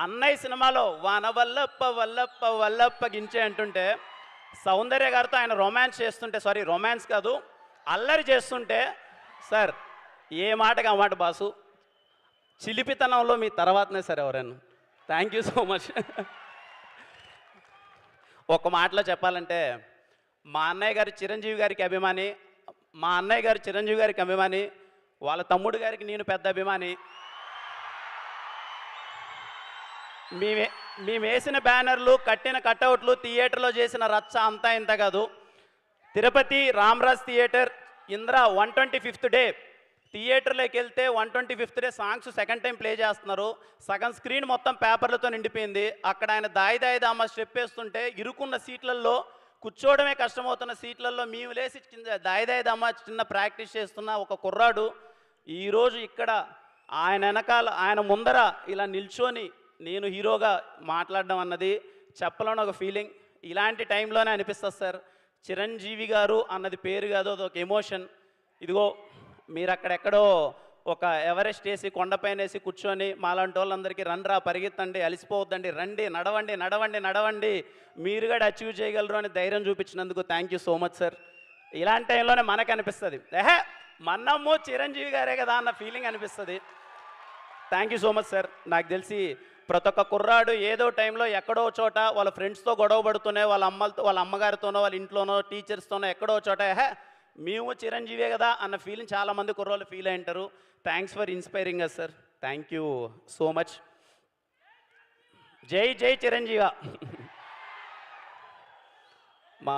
అన్నయ్య సినిమాలో వాన వల్లప్ప వల్లప్ప వల్లప్ప గించే అంటుంటే సౌందర్య గారితో ఆయన రొమాన్స్ చేస్తుంటే, సారీ రొమాన్స్ కాదు, అల్లరి చేస్తుంటే, సార్ ఏ మాటకి ఆ మాట బాసు, చిలిపితనంలో మీ తర్వాతనే సార్ ఎవరైనా. Thank you so much. ఒక మాటలో చెప్పాలంటే మా అన్నయ్య గారు చిరంజీవి గారికి అభిమాని, మా అన్నయ్య గారు చిరంజీవి గారికి అభిమాని, వాళ్ళ తమ్ముడు గారికి నేను పెద్ద అభిమాని. మేము వేసిన బ్యానర్లు, కట్టిన కట్అవుట్లు, థియేటర్లో చేసిన రచ్చ అంతా ఇంత కాదు. Tirupati Ramaraj theatre Indra 125th day థియేటర్లోకి వెళ్తే 125th day songs second time play చేస్తున్నారు. సగం స్క్రీన్ మొత్తం పేపర్లతో నిండిపోయింది. అక్కడ ఆయన దాయి దాయి దామ స్టెప్ వేస్తుంటే ఇరుకున్న సీట్లలో కూర్చోవడమే కష్టమవుతున్న సీట్లలో మేము లేసి దాయి దాయి దామ చిన్న ప్రాక్టీస్ చేస్తున్న ఒక కుర్రాడు ఈరోజు ఇక్కడ ఆయన వెనకాల ఆయన ముందర ఇలా నిల్చొని నేను హీరోగా మాట్లాడడం అన్నది చెప్పలేని ఒక ఫీలింగ్. ఇలాంటి టైంలోనే అనిపిస్తుంది సార్, చిరంజీవి గారు అన్నది పేరు కాదు, అదొక ఎమోషన్. ఇదిగో మీరు అక్కడెక్కడో ఒక ఎవరెస్ట్ వేసి కొండపైన వేసి కూర్చొని మాలాంటి వాళ్ళందరికీ రండ్రా పరిగెత్తండి, అలసిపోవద్దండి, రండి, నడవండి నడవండి నడవండి, మీరు కూడా అచీవ్ చేయగలరు అని ధైర్యం చూపించినందుకు thank you so much sir. ఇలాంటి టైంలోనే మనకు అనిపిస్తుంది మన్నమ్ము చిరంజీవి గారే కదా అన్న ఫీలింగ్ అనిపిస్తుంది. Thank you so much sir. నాకు తెలిసి ప్రతి ఒక్క కుర్రాడు ఏదో టైంలో ఎక్కడో చోట వాళ్ళ ఫ్రెండ్స్తో గొడవ పడుతూనే, వాళ్ళ అమ్మలతో, వాళ్ళ అమ్మగారితోనో, వాళ్ళ ఇంట్లోనో, టీచర్స్తోనో ఎక్కడో చోట మేము చిరంజీవే కదా అన్న ఫీలింగ్ చాలామంది కుర్రోళ్ళు ఫీల్ అయి ఉంటారు. Thanks for inspiring us sir. Thank you so much. జై జై చిరంజీవ. మా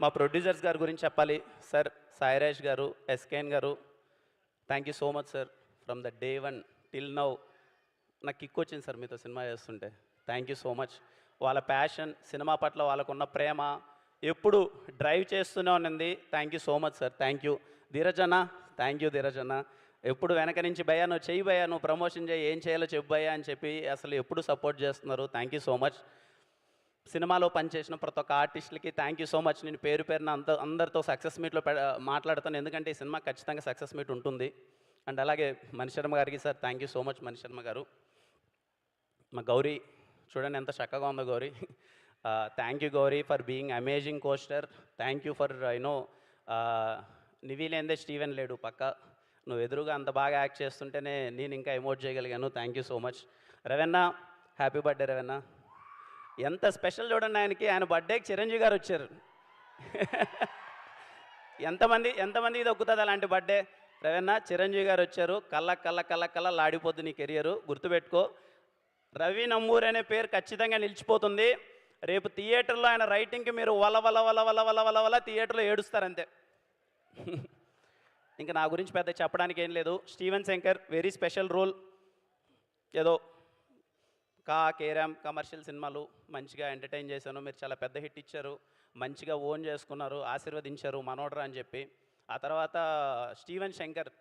మా ప్రొడ్యూసర్స్ గారి గురించి చెప్పాలి sir. Sairaj garu, SKN garu, thank you so much sir. From the day 1 till now నాకు కిక్ వచ్చింది సార్ మీతో సినిమా చేస్తుంటే. Thank you so much. వాళ్ళ ప్యాషన్, సినిమా పట్ల వాళ్ళకున్న ప్రేమ ఎప్పుడు డ్రైవ్ చేస్తూనే ఉన్నది. Thank you so much sir. Thank you Dheeraj అన్న. థ్యాంక్ యూ ధీరజ్ అన్న. ఎప్పుడు వెనక నుంచి భయ్యా నువ్వు చెయ్యి, భయ్యా నువ్వు ప్రమోషన్ చేయి, ఏం చేయాలో చెప్పు భయ్యా అని చెప్పి అసలు ఎప్పుడు సపోర్ట్ చేస్తున్నారు. Thank you so much. సినిమాలో పనిచేసిన ప్రతి ఒక్క ఆర్టిస్టులకి థ్యాంక్ యూ సో మచ్. నేను పేరు పేరున అందరితో సక్సెస్ మీట్లో మాట్లాడతాను, ఎందుకంటే ఈ సినిమా ఖచ్చితంగా సక్సెస్ మీట్ ఉంటుంది. అండ్ అలాగే మణిశర్మ గారికి sir thank you so much. Mani Sharma garu, మా గౌరీ చూడండి ఎంత చక్కగా ఉందో Gowri. Thank you Gowri for being amazing costar. Thank you for you know నివిలేందే స్టీవెన్ లేడు పక్క, నువ్వు ఎదురుగా అంత బాగా యాక్ట్ చేస్తుంటేనే నేను ఇంకా ఎమోట్ చేయగలిగాను. Thank you so much. Ravanna, happy birthday Ravanna. ఎంత స్పెషల్ చూడండి ఆయనకి, ఆయన బర్త్డేకి చిరంజీవి గారు వచ్చారు. ఎంతమంది ఇది ఒక్కుతుంది అలాంటి బర్త్డే. రవెన్న, చిరంజీవి గారు వచ్చారు. కళ్ళ లాడిపోద్దు నీ కెరియరు, గుర్తుపెట్టుకో. రవి నంబూరి అనే పేరు ఖచ్చితంగా నిలిచిపోతుంది. రేపు థియేటర్లో ఆయన రైటింగ్కి మీరు వల వల వల వల వల వల వల థియేటర్లో ఏడుస్తారంతే. ఇంకా నా గురించి పెద్ద చెప్పడానికి ఏం లేదు. Steven Shankar very special role. ఏదో కేరామ్ కమర్షియల్ సినిమాలు మంచిగా ఎంటర్టైన్ చేశాను, మీరు చాలా పెద్ద హిట్ ఇచ్చారు, మంచిగా ఓన్ చేసుకున్నారు, ఆశీర్వదించారు మనోడ్రా అని చెప్పి. ఆ తర్వాత Steven Shankar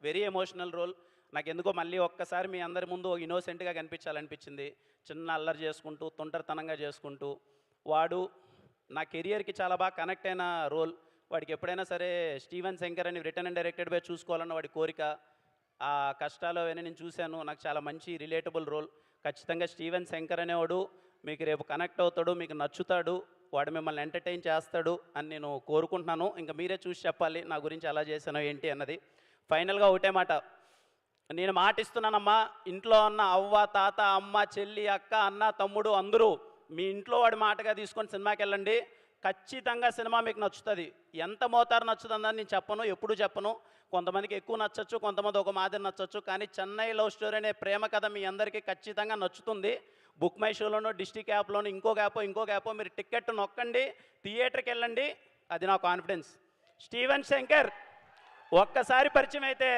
very emotional role. నాకు ఎందుకో మళ్ళీ ఒక్కసారి మీ అందరి ముందు ఇన్నోసెంట్గా కనిపించాలనిపించింది. చిన్న అల్లరి చేసుకుంటూ, తొంటరితనంగా చేసుకుంటూ, వాడు నా కెరియర్కి చాలా బాగా కనెక్ట్ అయిన రోల్. వాడికి ఎప్పుడైనా సరే స్టీవెన్ శంకర్ అని రిటర్న్ అండ్ డైరెక్టెడ్ బై చూసుకోవాలన్న వాడి కోరిక, ఆ కష్టాలు అవన్నీ నేను చూశాను. నాకు చాలా మంచి రిలేటబుల్ రోల్. ఖచ్చితంగా స్టీవెన్ శంకర్ అనేవాడు మీకు రేపు కనెక్ట్ అవుతాడు, మీకు నచ్చుతాడు, వాడు మిమ్మల్ని ఎంటర్టైన్ చేస్తాడు అని నేను కోరుకుంటున్నాను. ఇంకా మీరే చూసి చెప్పాలి నా గురించి ఎలా చేశానో ఏంటి అన్నది. ఫైనల్గా ఒకటే మాట, నేను మాటిస్తున్నానమ్మా, ఇంట్లో ఉన్న అవ్వ, తాత, అమ్మ, చెల్లి, అక్క, అన్న, తమ్ముడు అందరూ మీ ఇంట్లో వాడి మాటగా తీసుకొని సినిమాకి వెళ్ళండి. ఖచ్చితంగా సినిమా మీకు నచ్చుతుంది. ఎంత మోతారు నచ్చుతుందని నేను చెప్పను, ఎప్పుడు చెప్పను. కొంతమందికి ఎక్కువ నచ్చచ్చు, కొంతమంది ఒక మాదిరి నచ్చచ్చు, కానీ చెన్నై లవ్ స్టోరీ అనే ప్రేమ కథ మీ అందరికీ ఖచ్చితంగా నచ్చుతుంది. బుక్ మై షోలోనో, డిస్ట్రిక్ట్ యాప్లోనో, ఇంకో యాపో మీరు టికెట్ నొక్కండి, థియేటర్కి వెళ్ళండి. అది నా కాన్ఫిడెన్స్. స్టీవెన్ శంకర్ ఒక్కసారి పరిచయం అయితే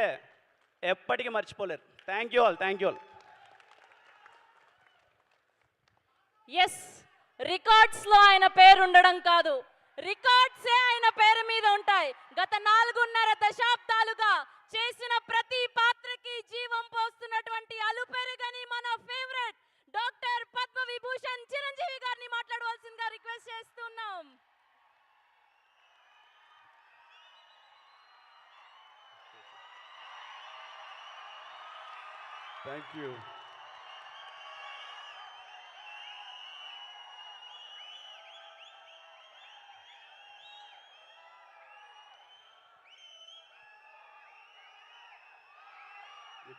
ఎప్పటికీ మర్చిపోలేరు. Thank you all. ఎస్, రికార్డ్స్లో ఆయన పేరు ఉండడం కాదు, రికార్డ్సే ఆయన పేరు మీద ఉంటాయి. గత 4.5 దశాబ్దాలుగా చేసిన ప్రతి పాత్రకి జీవం పోస్తున్నటువంటి అలుపెరుగని మన ఫేవరెట్ డాక్టర్ పద్మ విభూషణ్ చిరంజీవి గారిని మాట్లాడవలసిందిగా రిక్వెస్ట్ చేస్తున్నాం. Thank you.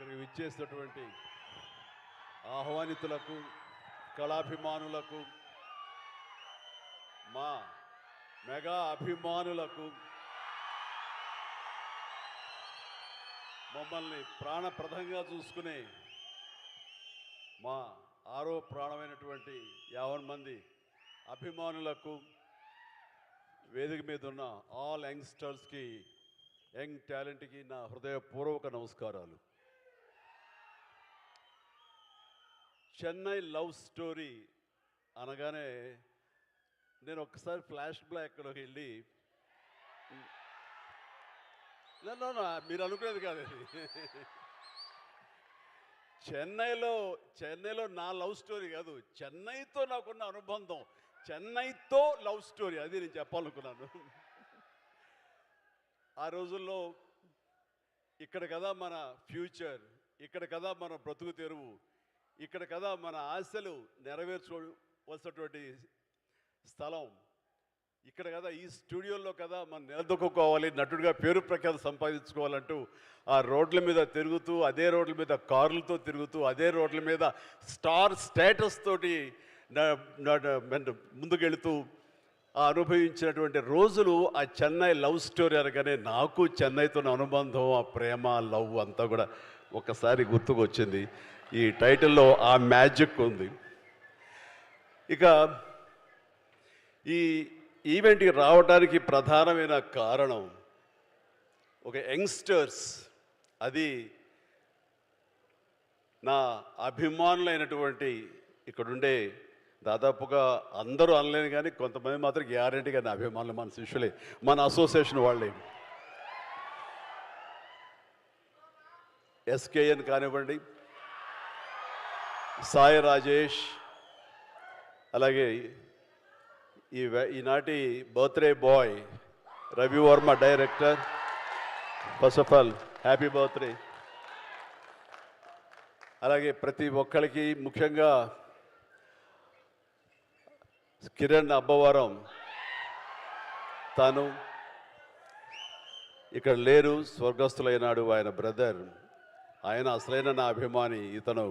ఇక్కడికి విచ్చేసినటువంటి ఆహ్వానితులకు, కళాభిమానులకు, మా మెగా అభిమానులకు, మమ్మల్ని ప్రాణప్రదంగా చూసుకునే మా ఆరో ప్రాణమైనటువంటి 50 మంది అభిమానులకు, వేదిక మీద ఉన్న ఆల్ యంగ్స్టర్స్కి, యంగ్ టాలెంట్కి నా హృదయపూర్వక నమస్కారాలు. చెన్నై లవ్ స్టోరీ అనగానే నేను ఒక్కసారి ఫ్లాష్ బ్యాక్లోకి వెళ్ళి, మీరు అనుకునేది కాదు అది. చెన్నైలో నా లవ్ స్టోరీ కాదు, చెన్నైతో నాకున్న అనుబంధం, చెన్నైతో లవ్ స్టోరీ, అది నేను చెప్పాలనుకున్నాను. ఆ రోజుల్లో ఇక్కడ కదా మన ఫ్యూచర్, ఇక్కడ కదా మన బ్రతుకు తెరువు, ఇక్కడ కదా మన ఆశలు నెరవేర్చుకోవలసినటువంటి స్థలం, ఇక్కడ కదా ఈ స్టూడియోలో కదా మనం నిలదొక్కుకోవాలి, నటుడిగా పేరు ప్రఖ్యాతి సంపాదించుకోవాలంటూ ఆ రోడ్ల మీద తిరుగుతూ, అదే రోడ్ల మీద కార్లతో తిరుగుతూ, అదే రోడ్ల మీద స్టార్ స్టేటస్ తోటి ముందుకెళ్తూ అనుభవించినటువంటి రోజులు ఆ చెన్నై లవ్ స్టోరీ అనగానే నాకు చెన్నైతో అనుబంధం, ఆ ప్రేమ, లవ్ అంతా కూడా ఒకసారి గుర్తుకొచ్చింది. ఈ టైటిల్లో ఆ మ్యాజిక్ ఉంది. ఇక ఈ ఈవెంట్కి రావడానికి ప్రధానమైన కారణం ఒక యంగ్స్టర్స్, అది నా అభిమానులైనటువంటి ఇక్కడుండే దాదాపుగా అందరూ అనలేను కానీ కొంతమంది మాత్రం గ్యారంటీగా నా అభిమానులు, మన శిష్యులే, మన అసోసియేషన్ వాళ్ళే. ఎస్కేఎన్ కానివ్వండి, సాయి రాజేష్, అలాగే ఈనాటి birthday boy Ravi Varma director, first of all happy birthday. అలాగే ప్రతి ఒక్కరికి, ముఖ్యంగా కిరణ్ అబ్బవరం, తాను ఇక్కడ లేరు, స్వర్గస్థులైనాడు, ఆయన బ్రదర్, ఆయన అసలైన నా అభిమాని, ఇతను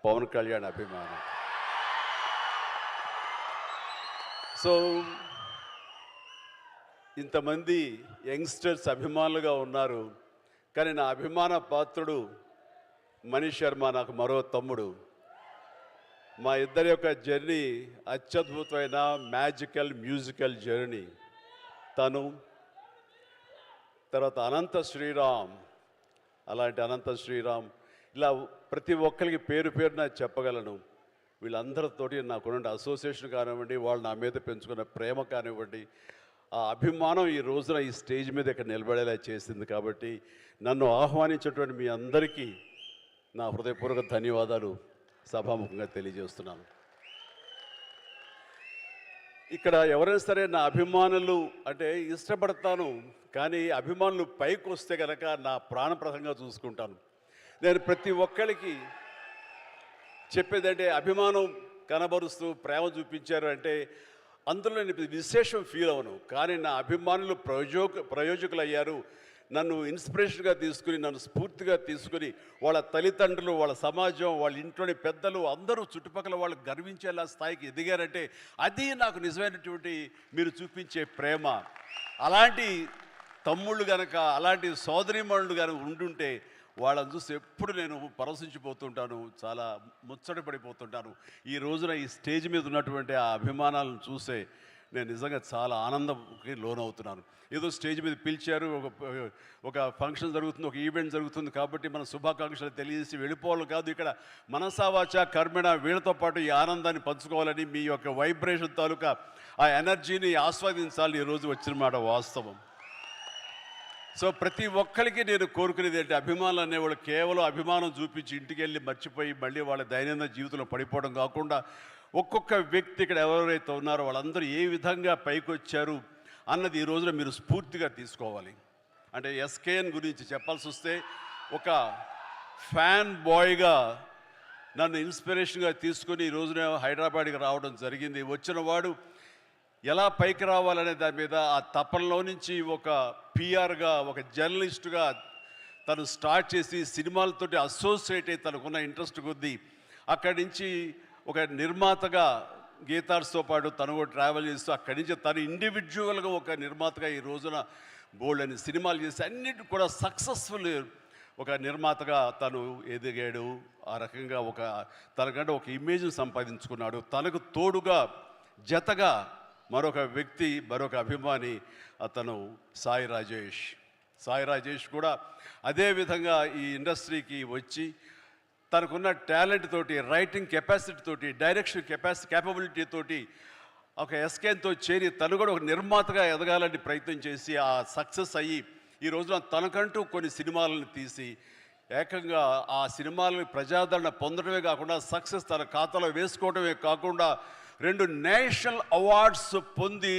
పవన్ కళ్యాణ్ అభిమాని. సో ఇంతమంది యంగ్స్టర్స్ అభిమానులుగా ఉన్నారు, కానీ నా అభిమాన పాత్రుడు మనీష్ శర్మ, నాకు మరో తమ్ముడు. మా ఇద్దరి యొక్క జర్నీ అత్యద్భుతమైన మ్యాజికల్ మ్యూజికల్ జర్నీ. తను తర్వాత అనంత శ్రీరామ్, అలాంటి అనంత శ్రీరామ్, ఇలా ప్రతి ఒక్కరికి పేరు పేరున చెప్పగలను. వీళ్ళందరితోటి నాకున్న అసోసియేషన్ కానివ్వండి, వాళ్ళు నా మీద పెంచుకున్న ప్రేమ కానివ్వండి, ఆ అభిమానం ఈ రోజున ఈ స్టేజ్ మీద ఇక్కడ నిలబడేలా చేసింది. కాబట్టి నన్ను ఆహ్వానించేటువంటి మీ అందరికీ నా హృదయపూర్వక ధన్యవాదాలు సభాముఖంగా తెలియజేస్తున్నాను. ఇక్కడ ఎవరైనా సరే నా అభిమానులు అంటే ఇష్టపడతాను, కానీ అభిమానులు పైకి వస్తే కనుక నా ప్రాణప్రదంగా చూసుకుంటాను. నేను ప్రతి ఒక్కరికి చెప్పేదంటే, అభిమానం కనబరుస్తూ ప్రేమ చూపించారు అంటే అందులో నేను విశేషం ఫీల్ అవను, కానీ నా అభిమానులు ప్రయోజకులు అయ్యారు. నన్ను ఇన్స్పిరేషన్గా తీసుకుని, నన్ను స్ఫూర్తిగా తీసుకుని, వాళ్ళ తల్లిదండ్రులు, వాళ్ళ సమాజం, వాళ్ళ ఇంట్లోని పెద్దలు అందరూ చుట్టుపక్కల వాళ్ళు గర్వించేలా స్థాయికి ఎదిగారంటే అది నాకు నిజమైనటువంటి మీరు చూపించే ప్రేమ. అలాంటి తమ్ముళ్ళు కనుక, అలాంటి సోదరీమణులు కనుక ఉండుంటే వాళ్ళని చూసి ఎప్పుడు నేను పరవశించిపోతుంటాను, చాలా ముచ్చట పడిపోతుంటాను. ఈ రోజున ఈ స్టేజ్ మీద ఉన్నటువంటి ఆ అభిమానాలను చూసే నేను నిజంగా చాలా ఆనందంకి లోనవుతున్నాను. ఏదో స్టేజ్ మీద పిలిచారు, ఒక ఫంక్షన్ జరుగుతుంది, ఒక ఈవెంట్ జరుగుతుంది కాబట్టి మన శుభాకాంక్షలు తెలియజేసి వెళ్ళిపోవాలి కాదు. ఇక్కడ మనసావాచ కర్మణ వీళ్ళతో పాటు ఈ ఆనందాన్ని పంచుకోవాలని, మీ యొక్క వైబ్రేషన్ తాలూకా ఆ ఎనర్జీని ఆస్వాదించాలని ఈరోజు వచ్చిన మాట వాస్తవం. సో ప్రతి ఒక్కరికి నేను కోరుకునేది ఏంటి, అభిమానులు అనేవాళ్ళు కేవలం అభిమానం చూపించి ఇంటికి వెళ్ళి మర్చిపోయి మళ్ళీ వాళ్ళ దైనందిన జీవితంలో పడిపోవడం కాకుండా, ఒక్కొక్క వ్యక్తి ఇక్కడ ఎవరైతే ఉన్నారో వాళ్ళందరూ ఏ విధంగా పైకి వచ్చారు అన్నది ఈ రోజున మీరు స్ఫూర్తిగా తీసుకోవాలి. అంటే ఎస్కేఎన్ గురించి చెప్పాల్సి వస్తే, ఒక ఫ్యాన్ బాయ్గా నన్ను ఇన్స్పిరేషన్గా తీసుకొని ఈ రోజున హైదరాబాద్కి రావడం జరిగింది. వచ్చిన వాడు ఎలా పైకి రావాలనే దాని మీద ఆ తపనలో నుంచి ఒక పిఆర్గా, ఒక జర్నలిస్టుగా తను స్టార్ట్ చేసి సినిమాలతోటి అసోసియేట్ అయ్యి తనకున్న ఇంట్రెస్ట్ కొద్దీ అక్కడి నుంచి ఒక నిర్మాతగా గీతార్స్తో పాటు తను కూడా ట్రావెల్ చేస్తూ అక్కడి నుంచి తను ఇండివిజువల్గా ఒక నిర్మాతగా ఈ రోజున బోల్డ్ అని సినిమాలు చేసి అన్నిటి కూడా సక్సెస్ఫుల్ ఒక నిర్మాతగా తను ఎదిగాడు. ఆ రకంగా తనకంటే ఒక ఇమేజ్ సంపాదించుకున్నాడు. తనకు తోడుగా జతగా మరొక వ్యక్తి, మరొక అభిమాని అతను సాయి రాజేష్ కూడా అదే విధంగా ఈ ఇండస్ట్రీకి వచ్చి తనకున్న టాలెంట్ తోటి, రైటింగ్ కెపాసిటీ తోటి, డైరెక్షన్ క్యాపబిలిటీ తోటి ఒక ఎస్కేన్తో చేరి తను కూడా ఒక నిర్మాతగా ఎదగాలని ప్రయత్నం చేసి ఆ సక్సెస్ అయ్యి ఈ రోజున తనకంటూ కొన్ని సినిమాలను తీసి ఏకంగా ఆ సినిమాలను ప్రజాదరణ పొందడమే కాకుండా సక్సెస్ తన ఖాతాలో వేసుకోవడమే కాకుండా 2 నేషనల్ అవార్డ్స్ పొంది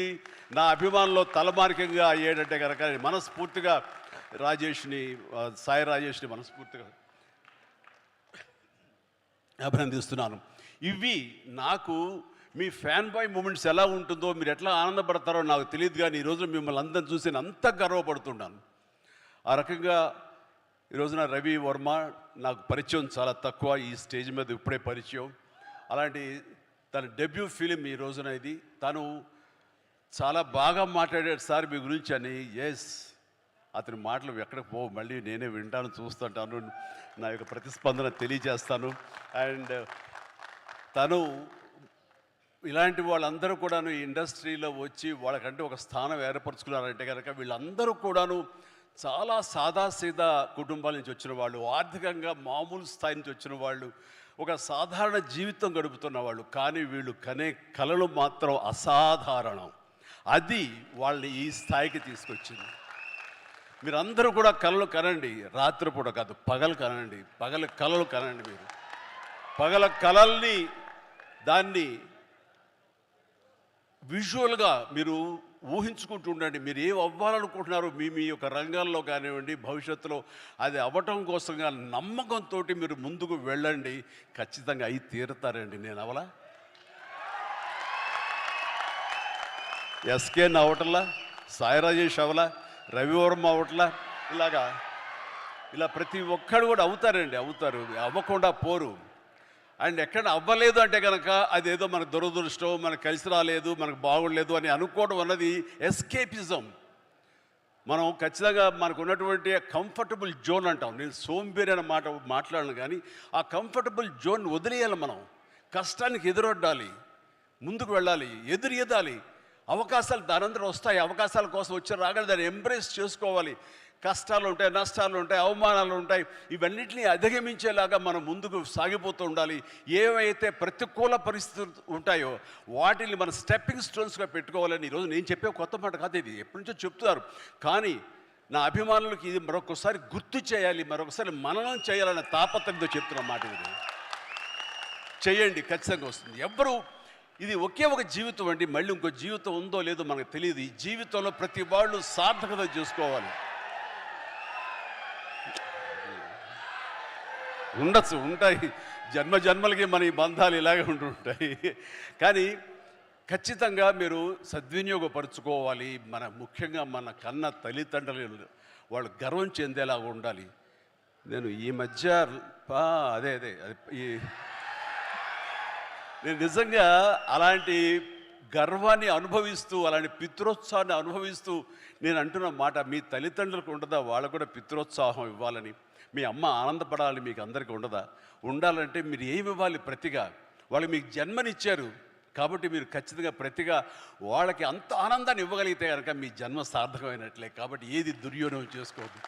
నా అభిమానంలో తలమానికంగా అయ్యేటంటే కనుక మనస్ఫూర్తిగా సాయి రాజేష్ని మనస్ఫూర్తిగా అభినందిస్తున్నాను. ఇవి నాకు మీ ఫ్యాన్ బాయ్ మూమెంట్స్ ఎలా ఉంటుందో, మీరు ఎట్లా ఆనందపడతారో నాకు తెలియదు, కానీ ఈరోజు మిమ్మల్ని అందరిని చూసి నేను అంత గర్వపడుతున్నాను. ఆ రకంగా ఈరోజున రవి వర్మ నాకు పరిచయం చాలా తక్కువ, ఈ స్టేజ్ మీద ఇప్పుడే పరిచయం. అలాంటి తన డెబ్యూ ఫిలిం ఈ రోజున ఇది. తను చాలా బాగా మాట్లాడాడు సార్ మీ గురించి అని. ఎస్, అతని మాటలు ఎక్కడికి పోవు, మళ్ళీ నేనే వింటాను, చూస్తుంటాను, నా యొక్క ప్రతిస్పందన తెలియజేస్తాను. అండ్ తను ఇలాంటి వాళ్ళందరూ కూడాను ఈ ఇండస్ట్రీలో వచ్చి వాళ్ళకంటే ఒక స్థానం ఏర్పరచుకున్నారంటే కనుక వీళ్ళందరూ కూడాను చాలా సాదాసీదా కుటుంబాల నుంచి వచ్చిన వాళ్ళు, ఆర్థికంగా మామూలు స్థాయి నుంచి వచ్చిన వాళ్ళు, ఒక సాధారణ జీవితం గడుపుతున్న వాళ్ళు. కానీ వీళ్ళు కనే కలలు మాత్రం అసాధారణం. అది వాళ్ళని ఈ స్థాయికి తీసుకొచ్చింది. మీరందరూ కూడా కలలు కనండి, రాత్రిపూట కాదు, పగలు కనండి, కలలు కనండి. మీరు పగల కలల్ని దాన్ని విజువల్గా మీరు ఊహించుకుంటూ ఉండండి. మీరు ఏం అవ్వాలనుకుంటున్నారో మీ యొక్క రంగాల్లో కానివ్వండి, భవిష్యత్తులో అది అవ్వటం కోసంగా నమ్మకంతో మీరు ముందుకు వెళ్ళండి. ఖచ్చితంగా అయి తీరుతారండి. నేను అవలా ఎస్కేన్ అవటంలా, సాయి రాజేష్ అవలా, రవివర్మ అవట్లా, ఇలా ప్రతి ఒక్కడు కూడా అవుతారు, అవ్వకుండా పోరు. అండ్ ఎక్కడ అవ్వలేదు అంటే కనుక అదేదో మనకు దురదృష్టం, మనకు కలిసి రాలేదు, మనకు బాగుండలేదు అని అనుకోవడం అన్నది ఎస్కేపిజం. మనం ఖచ్చితంగా మనకు ఉన్నటువంటి కంఫర్టబుల్ జోన్ అంటాం. నేను సోంబేరి అనే మాట మాట్లాడను, కానీ ఆ కంఫర్టబుల్ జోన్ వదిలేయాలి. మనం కష్టానికి ఎదురొడ్డాలి, ముందుకు వెళ్ళాలి, ఎదురెదాలి. అవకాశాలు దానందరూ వస్తాయి. అవకాశాల కోసం వచ్చి రాగానే దాన్ని ఎంబ్రేస్ చేసుకోవాలి. కష్టాలు ఉంటాయి, నష్టాలు ఉంటాయి, అవమానాలు ఉంటాయి. ఇవన్నిటిని అధిగమించేలాగా మనం ముందుకు సాగిపోతూ ఉండాలి. ఏవైతే ప్రతికూల పరిస్థితులు ఉంటాయో వాటిని మనం స్టెప్పింగ్ స్టోన్స్గా పెట్టుకోవాలని ఈరోజు నేను చెప్పే కొత్త మాట కాదు, ఇది ఎప్పటి నుంచో చెప్తున్నారు. కానీ నా అభిమానులకు ఇది మరొకసారి గుర్తు చేయాలి, మరొకసారి మననం చేయాలనే తాపత్రయంతో చెప్తున్న మాట. ఇది చేయండి, ఖచ్చితంగా వస్తుంది. ఎవ్వరూ ఇది ఒకే ఒక జీవితం అండి, మళ్ళీ ఇంకో జీవితం ఉందో లేదో మనకు తెలియదు. ఈ జీవితంలో ప్రతి వాళ్ళు సార్థకత చేసుకోవాలి. ఉంటాయి జన్మలకి మన ఈ బంధాలు ఇలాగే ఉంటుంటాయి. కానీ ఖచ్చితంగా మీరు సద్వినియోగపరుచుకోవాలి. ముఖ్యంగా మన కన్న తల్లిదండ్రులు వాళ్ళు గర్వం చెందేలాగా ఉండాలి. నేను ఈ మధ్య నేను నిజంగా అలాంటి గర్వాన్ని అనుభవిస్తూ, అలాంటి పితృోత్సాహాన్ని అనుభవిస్తూ నేను అంటున్న మాట, మీ తల్లిదండ్రులకు ఉండదా వాళ్ళకు కూడా పితృోత్సాహం ఇవ్వాలని? మీ అమ్మ ఆనందపడాలని మీకు అందరికీ ఉండదా? ఉండాలంటే మీరు ఏమి ఇవ్వాలి ప్రతిగా? వాళ్ళు మీకు జన్మనిచ్చారు కాబట్టి మీరు ఖచ్చితంగా ప్రతిగా వాళ్ళకి అంత ఆనందాన్ని ఇవ్వగలిగితే కనుక మీ జన్మ సార్థకమైనట్లే. కాబట్టి ఏది దుర్యోగం చేసుకోవద్దు.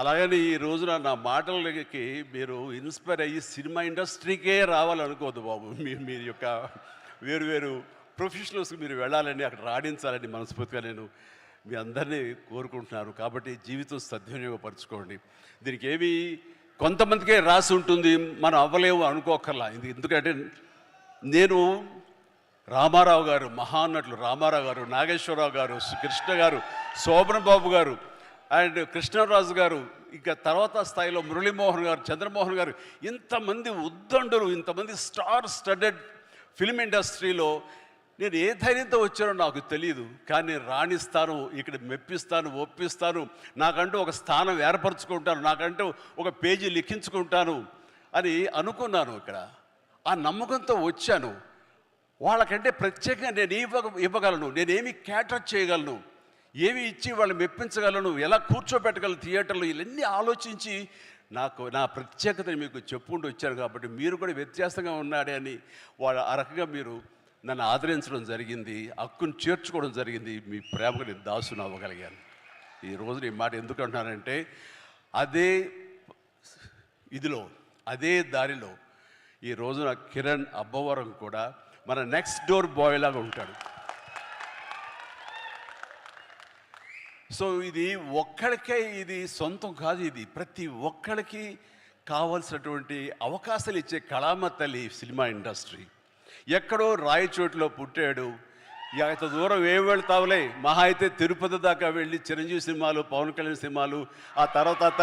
అలాగని ఈ రోజున నా మాటలకి మీరు ఇన్స్పైర్ అయ్యి సినిమా ఇండస్ట్రీకే రావాలనుకోవద్దు బాబు. మీరు యొక్క వేరు ప్రొఫెషనల్స్కి మీరు వెళ్ళాలని, అక్కడ రాణించాలని మనస్ఫూర్తిగా నేను మీ అందరినీ కోరుకుంటున్నాను. కాబట్టి జీవితం సద్వినియోగపరచుకోండి. దీనికి ఏమి కొంతమందికే రాసి ఉంటుంది, మనం అవ్వలేము అనుకోకర్లా. ఎందుకంటే నేను రామారావు గారు, మహానటులు రామారావు గారు, నాగేశ్వరరావు గారు, కృష్ణ గారు, శోభన్ బాబు గారు అండ్ కృష్ణరాజు గారు, ఇంకా తర్వాత స్థాయిలో మురళీమోహన్ గారు, చంద్రమోహన్ గారు, ఇంతమంది ఉద్దండులు, ఇంతమంది స్టార్ స్టడెడ్ ఫిల్మ్ ఇండస్ట్రీలో నేను ఏ ధైర్యంతో వచ్చానో నాకు తెలియదు, కానీ నేను రాణిస్తాను, ఇక్కడ మెప్పిస్తాను, ఒప్పిస్తాను, నాకంటూ ఒక స్థానం ఏర్పరచుకుంటాను, నాకంటూ ఒక పేజీ లిఖించుకుంటాను అని అనుకున్నాను. ఇక్కడ ఆ నమ్మకంతో వచ్చాను. వాళ్ళకంటే ప్రత్యేకంగా నేను ఇవ్వగలను, నేనేమి క్యాటర్ చేయగలను, ఏమి ఇచ్చి వాళ్ళు మెప్పించగలను, ఎలా కూర్చోబెట్టగలను థియేటర్లో, ఇవన్నీ ఆలోచించి నా ప్రత్యేకతని మీకు చెప్పుకుంటూ వచ్చాను. కాబట్టి మీరు కూడా వ్యత్యాసంగా ఉన్నాడే అని ఆ రకంగా మీరు నన్ను ఆదరించడం జరిగింది, హక్కును చేర్చుకోవడం జరిగింది. మీ ప్రేమకు నేను దాసును అవ్వగలిగాను. ఈరోజు ఈ మాట ఎందుకు అంటున్నానంటే, అదే ఇదిలో, అదే దారిలో ఈ రోజున కిరణ్ అబ్బవరం కూడా మన నెక్స్ట్ డోర్ బాయ్ లాగా ఉంటాడు. సో ఇది ఒక్కడికే ఇది సొంతం కాదు, ఇది ప్రతి ఒక్కడికి కావలసినటువంటి అవకాశాలు ఇచ్చే కళామ తల్లి సినిమా ఇండస్ట్రీ. ఎక్కడో రాయచోటిలో పుట్టాడు, ఇంత దూరం ఏం వెళ్తావులే, మహా అయితే తిరుపతి దాకా వెళ్ళి చిరంజీవి సినిమాలు, పవన్ కళ్యాణ్ సినిమాలు, ఆ తర్వాత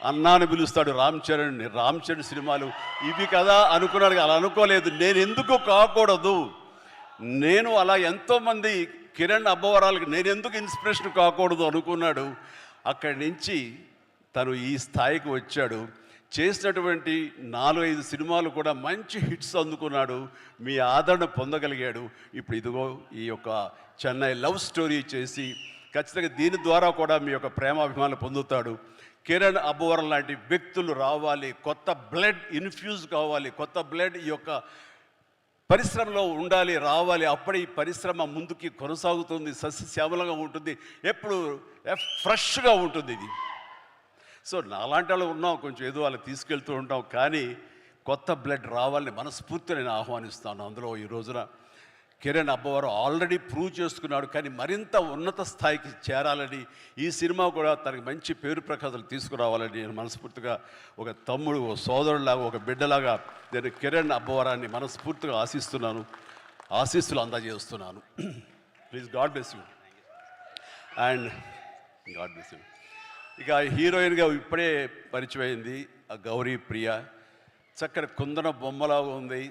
అన్నాను పిలుస్తాడు రామ్ చరణ్ సినిమాలు, ఇవి కదా అనుకున్నాడు. అలా అనుకోలేదు. నేను ఎందుకు కాకూడదు, నేను అలా ఎంతోమంది కిరణ్ అబ్బవరాలకి నేను ఎందుకు ఇన్స్పిరేషన్ కాకూడదు అనుకున్నాడు. అక్కడి నుంచి తను ఈ స్థాయికి వచ్చాడు. చేసినటువంటి 4-5 సినిమాలు కూడా మంచి హిట్స్ అందుకున్నాడు, మీ ఆదరణ పొందగలిగాడు. ఇప్పుడు ఇదిగో ఈ యొక్క చెన్నై లవ్ స్టోరీ చేసి ఖచ్చితంగా దీని ద్వారా కూడా మీ యొక్క ప్రేమాభిమానాలు పొందుతాడు. కిరణ్ అబ్బవరం లాంటి వ్యక్తులు రావాలి, కొత్త బ్లడ్ ఇన్ఫ్యూజ్ కావాలి, కొత్త బ్లడ్ ఈ యొక్క పరిశ్రమలో ఉండాలి, రావాలి. అప్పుడే ఈ పరిశ్రమ ముందుకి కొనసాగుతుంది, సస్యశ్యామలంగా ఉంటుంది, ఎప్పుడు ఫ్రెష్గా ఉంటుంది ఇది. సో నాలాంటి వాళ్ళు ఉన్నాం, కొంచెం ఏదో వాళ్ళు తీసుకెళ్తూ ఉంటాం, కానీ కొత్త బ్లడ్ రావాలని మనస్ఫూర్తిగా నేను ఆహ్వానిస్తాను. అందులో ఈ రోజున కిరణ్ అబ్బవరం ఆల్రెడీ ప్రూవ్ చేసుకున్నాడు, కానీ మరింత ఉన్నత స్థాయికి చేరాలని, ఈ సినిమా కూడా తనకి మంచి పేరు ప్రఖ్యాతులు తీసుకురావాలని నేను మనస్ఫూర్తిగా ఒక తమ్ముడు, ఒక సోదరులాగా, ఒక బిడ్డలాగా నేను కిరణ్ అబ్బవరాన్ని మనస్ఫూర్తిగా ఆశిస్తున్నాను, ఆశీస్సులు అందజేస్తున్నాను. Please, God bless you and God bless you. ఇక హీరోయిన్గా ఇప్పుడే పరిచయం అయింది ఆ గౌరీ ప్రియ, చక్కని కుందన బొమ్మలాగా ఉంది.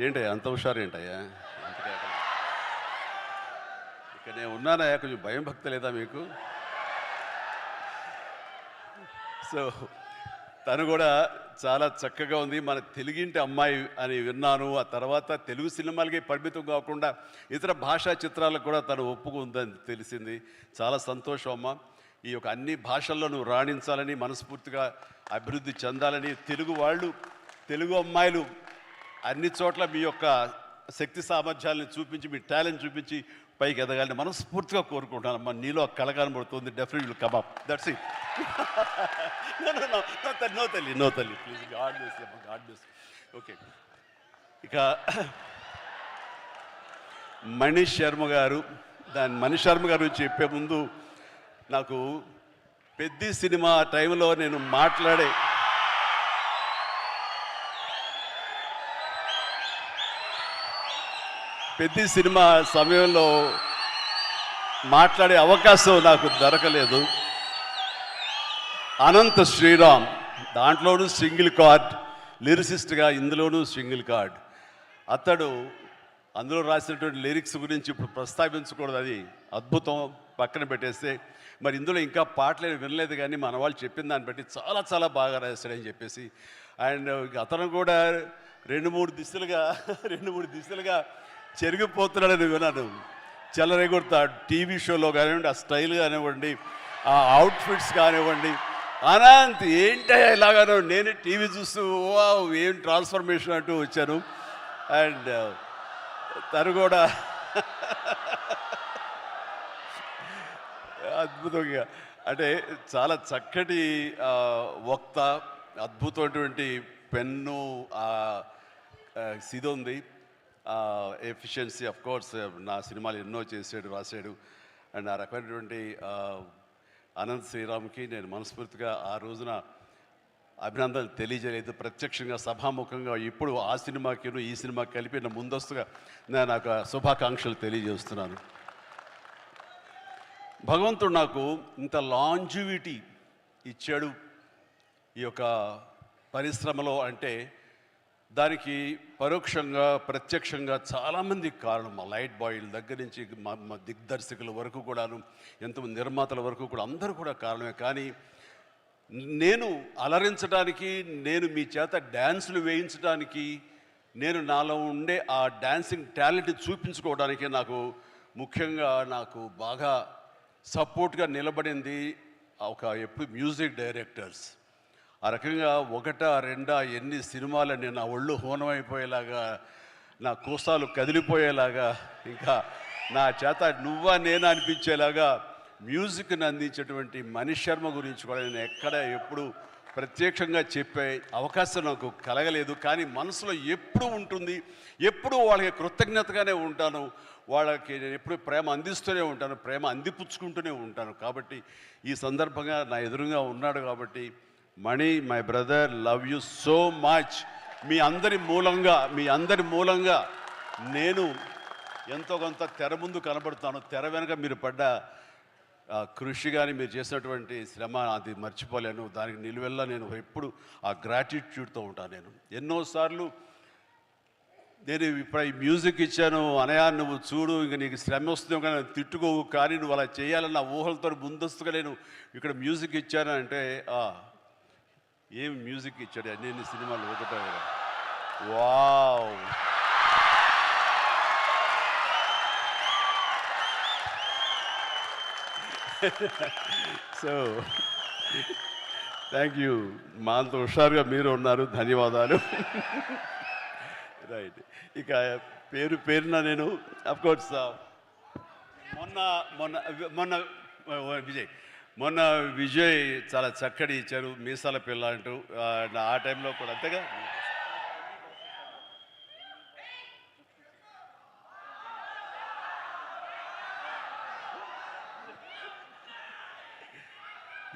ఏంటయ్యా అంత హుషారు, ఏంటయ్యా ఇక నేను ఉన్నానయ్యా, కొంచెం భయం భక్తి లేదా మీకు? సో తను కూడా చాలా చక్కగా ఉంది. మన తెలుగింటి అమ్మాయి అని విన్నాను. ఆ తర్వాత తెలుగు సినిమాలకి పరిమితం కాకుండా ఇతర భాషా చిత్రాలకు కూడా తను ఒప్పుకుందని తెలిసింది. చాలా సంతోషం అమ్మ. ఈ యొక్క అన్ని భాషల్లో నువ్వు రాణించాలని, మనస్ఫూర్తిగా అభివృద్ధి చెందాలని, తెలుగు అమ్మాయిలు అన్ని చోట్ల మీ యొక్క శక్తి సామర్థ్యాలను చూపించి, మీ టాలెంట్ చూపించి పైకి ఎదగాలని మనస్ఫూర్తిగా కోరుకుంటాను అమ్మా. నీలో కళ కనబడుతుంది, definitely will come up. That's it. No తల్లి please, God bless you, God bless you. Okay, ఇక మనీష్ శర్మ గారు గురించి చెప్పే ముందు, నాకు పెద్ద సినిమా టైంలో నేను మాట్లాడే పెద్ద సినిమా సమయంలో మాట్లాడే అవకాశం నాకు దొరకలేదు. అనంత శ్రీరామ్ దాంట్లోనూ సింగిల్ కార్డ్ లిరిసిస్ట్గా, ఇందులోనూ సింగిల్ కార్డ్. అతడు అందులో రాసినటువంటి లిరిక్స్ గురించి ఇప్పుడు ప్రస్తావించకూడదు, అది అద్భుతం, పక్కన పెట్టేస్తే. మరి ఇందులో ఇంకా పాటలు వినలేదు, కానీ మన వాళ్ళు చెప్పిన దాన్ని బట్టి చాలా చాలా బాగా రాశాడని చెప్పేసి. అండ్ అతను కూడా రెండు మూడు దిశలుగా చెరిగిపోతున్నాడని విన్నాను. చెలరేగొడతాడు టీవీ షోలో కానివ్వండి, ఆ స్టైల్ కానివ్వండి, ఆ అవుట్ఫిట్స్ కానివ్వండి. అనంత్ ఏంటయ్యా ఇలాగానో, నేను టీవీ చూస్తూ ఏం ట్రాన్స్ఫర్మేషన్ అంటూ వచ్చాను. అండ్ తను కూడా అద్భుతంగా, అంటే చాలా చక్కటి వక్త, అద్భుతమైనటువంటి పెన్ను, ఇది ఉంది, ఎఫిషియన్సీ. ఆఫ్ కోర్స్ నా సినిమాలు ఎన్నో చేసాడు, రాశాడు. అండ్ ఆ రకమైనటువంటి అనంత్ శ్రీరామ్కి నేను మనస్ఫూర్తిగా ఆ రోజున అభినందనలు తెలియజేయలేదు, ప్రత్యక్షంగా సభాముఖంగా ఇప్పుడు ఆ సినిమాకి ఈ సినిమాకి కలిపి ముందస్తుగా నేను నాకు శుభాకాంక్షలు తెలియజేస్తున్నాను. భగవంతుడు నాకు ఇంత లాంజివిటీ ఇచ్చాడు. ఈ యొక్క పరిశ్రమలో అంటే దానికి పరోక్షంగా ప్రత్యక్షంగా చాలామంది కారణం. మా లైట్ బాయ్ల దగ్గర నుంచి మా దిగ్దర్శకుల వరకు కూడాను, ఎంతమంది నిర్మాతల వరకు కూడా అందరూ కూడా కారణమే. కానీ నేను అలరించడానికి, నేను మీ చేత డ్యాన్సులు వేయించడానికి, నేను నాలో ఉండే ఆ డాన్సింగ్ టాలెంట్ చూపించుకోవడానికి ముఖ్యంగా నాకు బాగా సపోర్ట్గా నిలబడింది ఎప్పుడు మ్యూజిక్ డైరెక్టర్స్. ఆ రకంగా ఒకటా రెండా ఎన్ని సినిమాలని నా ఒళ్ళు హోనమైపోయేలాగా, నా కోసాలు కదిలిపోయేలాగా, ఇంకా నా చేత నువ్వా నేనా అనిపించేలాగా మ్యూజిక్ని అందించేటువంటి మనీష్ శర్మ గురించి కూడా నేను ఎప్పుడు ప్రత్యక్షంగా చెప్పే అవకాశం నాకు కలగలేదు. కానీ మనసులో ఎప్పుడు ఉంటుంది, ఎప్పుడు వాళ్ళకి కృతజ్ఞతగానే ఉంటాను. వాళ్ళకి నేను ఎప్పుడు ప్రేమ అందిస్తూనే ఉంటాను, ప్రేమ అందిపుచ్చుకుంటూనే ఉంటాను. కాబట్టి ఈ సందర్భంగా నా ఎదురుగా ఉన్నాడు కాబట్టి, Mani my brother, love you so much. మీ అందరి మూలంగా నేను ఎంతో కొంత తెర ముందు కనబడుతాను. తెర వెనక మీరు పడ్డ కృషి కానీ, మీరు చేసినటువంటి శ్రమ అది మర్చిపోలేను. దానికి నిలువెల్లా నేను ఎప్పుడు ఆ గ్రాటిట్యూడ్తో ఉంటాను. నేను ఎన్నోసార్లు నేను ఇప్పుడు ఈ మ్యూజిక్ ఇచ్చాను, అనయా నువ్వు చూడు, ఇంక నీకు శ్రమ వస్తుందో కానీ తిట్టుకోవు, కానీ నువ్వు అలా చేయాలన్న ఊహలతో ముందస్తుగా నేను ఇక్కడ మ్యూజిక్ ఇచ్చాను అంటే, ఏం మ్యూజిక్ ఇచ్చాడు అన్ని సినిమాలు ఒకటో. Wow, so thank you. మా అంత హుషారుగా మీరు ఉన్నారు, ధన్యవాదాలు. రైట్, ఇక పేరున నేను అఫ్కోర్స్ మొన్న విజయ్ చాలా చక్కటి ఇచ్చారు, మీసాల పిల్ల అంటూ. ఆ టైంలో కూడా అంతేగా.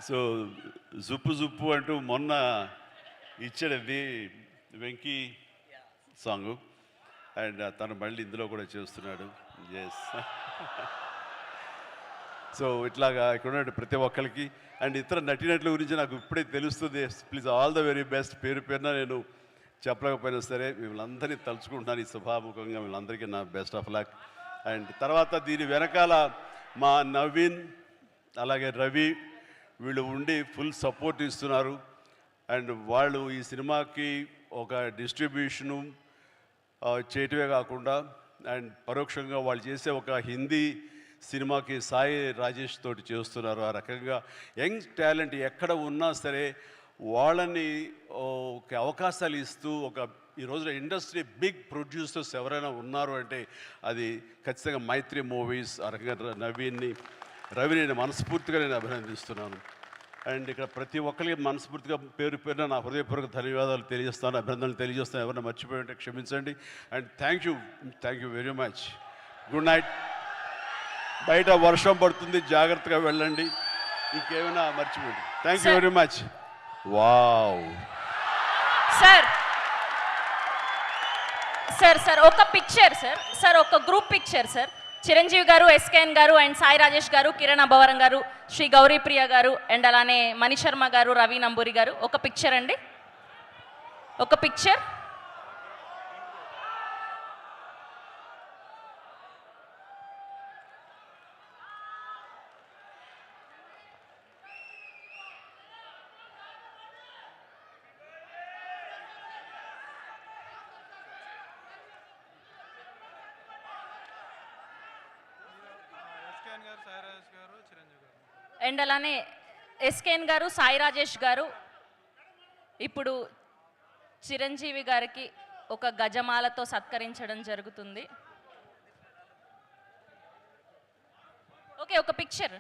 సో జుప్పు అంటూ మొన్న ఇచ్చాడండి వెంకీ సాంగ్, అండ్ తను మళ్ళీ ఇందులో కూడా చేస్తున్నాడు. ఎస్. సో ఇట్లాగా ఇక్కడ ఉన్న ప్రతి ఒక్కరికి అండ్ ఇతర నటినట్ల గురించి నాకు ఇప్పుడే తెలుస్తుంది. Please all the very best. పేరున నేను చెప్పలేకపోయినా సరే మిమ్మల్ని అందరినీ తలుచుకుంటున్నాను ఈ సభాముఖంగా. వీళ్ళందరికీ నా బెస్ట్ ఆఫ్ లక్. అండ్ తర్వాత దీని వెనకాల మా నవీన్ అలాగే రవి వీళ్ళు ఉండి ఫుల్ సపోర్ట్ ఇస్తున్నారు. అండ్ వాళ్ళు ఈ సినిమాకి ఒక డిస్ట్రిబ్యూషను చేయటమే కాకుండా అండ్ పరోక్షంగా వాళ్ళు చేసే ఒక హిందీ సినిమాకి సాయి రాజేష్ తోటి చేస్తున్నారు. ఆ రకంగా యంగ్ టాలెంట్ ఎక్కడ ఉన్నా సరే వాళ్ళని ఒక అవకాశాలు ఇస్తూ ఈ రోజున ఇండస్ట్రీ బిగ్ ప్రొడ్యూసర్స్ ఎవరైనా ఉన్నారు అంటే అది ఖచ్చితంగా మైత్రి మూవీస్. ఆ రకంగా రవిని నేను మనస్ఫూర్తిగా నేను అభినందిస్తున్నాను. అండ్ ఇక్కడ ప్రతి ఒక్కరికి మనస్ఫూర్తిగా పేరున నా హృదయపూర్వక ధన్యవాదాలు తెలియజేస్తాను, అభినందనలు తెలియజేస్తాను. ఎవరైనా మర్చిపోయి ఉంటే క్షమించండి. And thank you very much. Good night. బయట వర్షం పడుతుంది, జాగ్రత్తగా వెళ్ళండి. ఇంకేమైనా మర్చిపోండి. Thank you very much. Wow. Sir ఒక పిక్చర్ సార్ ఒక గ్రూప్ పిక్చర్ సార్. చిరంజీవి గారు, ఎస్కేఎన్ గారు అండ్ సాయి రాజేష్ గారు, కిరణ్ అబ్బవరం గారు, శ్రీ గౌరీప్రియ గారు అండ్ అలానే మనీష్ శర్మ గారు, రవి నంబూరి గారు. ఒక పిక్చర్ అండి, ఒక పిక్చర్. అండ్ అలానే ఎస్కేఎన్ గారు, సాయి రాజేష్ గారు ఇప్పుడు చిరంజీవి గారికి ఒక గజమాలతో సత్కరించడం జరుగుతుంది. ఓకే, ఒక పిక్చర్.